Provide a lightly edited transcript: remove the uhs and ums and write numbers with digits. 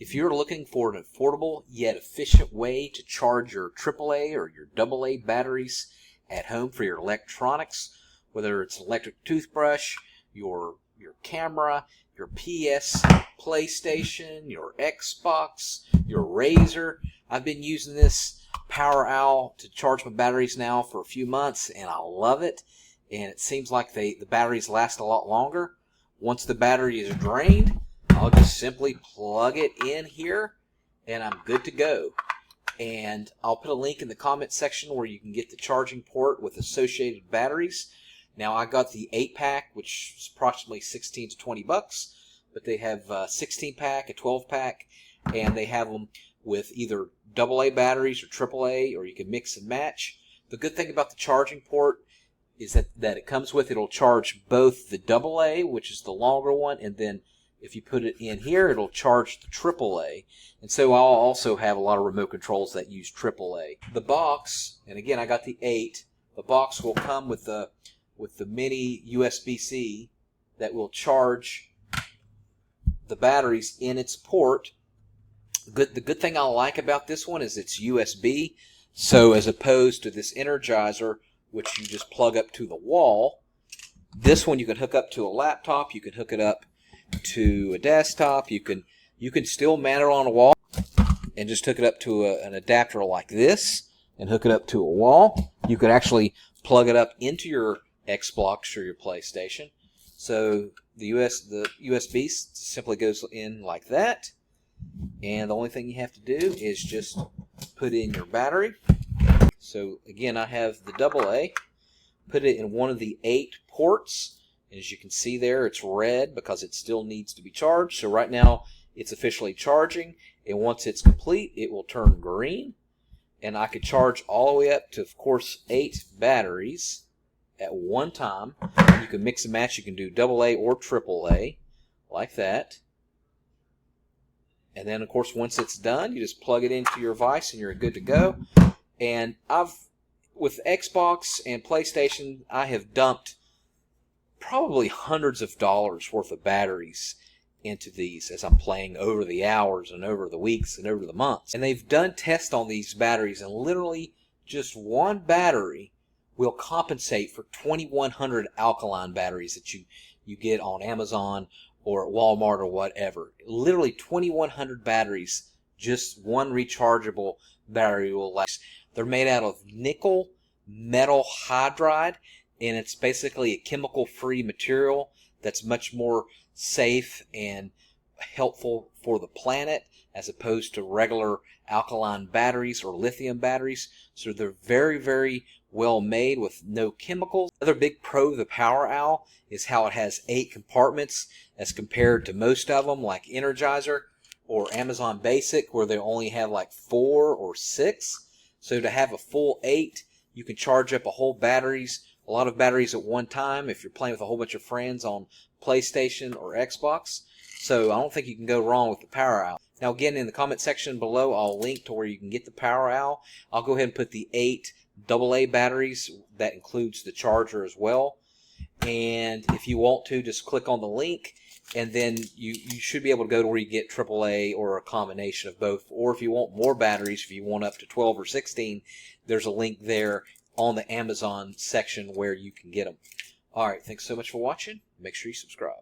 If you're looking for an affordable yet efficient way to charge your AAA or your AA batteries at home for your electronics, whether it's an electric toothbrush, your camera, your PS, PlayStation, your Xbox, your Razor. I've been using this POWEROWL to charge my batteries now for a few months, and I love it. And it seems like the batteries last a lot longer. Once the battery is drained, I'll just simply plug it in here and I'm good to go. And I'll put a link in the comment section where you can get the charging port with associated batteries. Now I got the 8-pack, which is approximately 16 to 20 bucks, but they have a 16-pack, a 12-pack, and they have them with either AA batteries or AAA, or you can mix and match. The good thing about the charging port is that it comes with, it'll charge both the AA, which is the longer one, and then if you put it in here, it'll charge the AAA. And so I'll also have a lot of remote controls that use AAA. The box, and again I got the 8, the box will come with the mini USB-C that will charge the batteries in its port. The good thing I like about this one is it's USB, so as opposed to this Energizer, which you just plug up to the wall, this one you can hook up to a laptop, you can hook it up to a desktop, you can still mount it on a wall and just hook it up to an adapter like this and hook it up to a wall. You could actually plug it up into your Xbox or your PlayStation. So the USB simply goes in like that, and the only thing you have to do is just put in your battery. So again, I have the AA, put it in one of the 8 ports. As you can see there, it's red because it still needs to be charged. So right now it's officially charging, and once it's complete it will turn green, and I could charge all the way up to, of course, 8 batteries at one time. You can mix and match, you can do AA or AAA like that. And then of course once it's done, you just plug it into your device and you're good to go. And with Xbox and PlayStation, I have dumped probably hundreds of dollars worth of batteries into these as I'm playing over the hours and over the weeks and over the months. And they've done tests on these batteries, and literally just one battery will compensate for 2,100 alkaline batteries that you get on Amazon or at Walmart or whatever. Literally 2,100 batteries, just one rechargeable battery will last. They're made out of nickel metal hydride, and it's basically a chemical-free material that's much more safe and helpful for the planet as opposed to regular alkaline batteries or lithium batteries. So they're very, very well made with no chemicals. Another big pro of the POWEROWL is how it has 8 compartments as compared to most of them like Energizer or Amazon Basic, where they only have like 4 or 6. So to have a full 8, you can charge up a lot of batteries at one time if you're playing with a whole bunch of friends on PlayStation or Xbox. So I don't think you can go wrong with the POWEROWL. Now again, in the comment section below, I'll link to where you can get the POWEROWL. I'll go ahead and put the 8 AA batteries. That includes the charger as well. And if you want to, just click on the link, and then you should be able to go to where you get AAA or a combination of both. Or if you want more batteries, if you want up to 12 or 16, there's a link there on the Amazon section where you can get them. Alright, thanks so much for watching. Make sure you subscribe.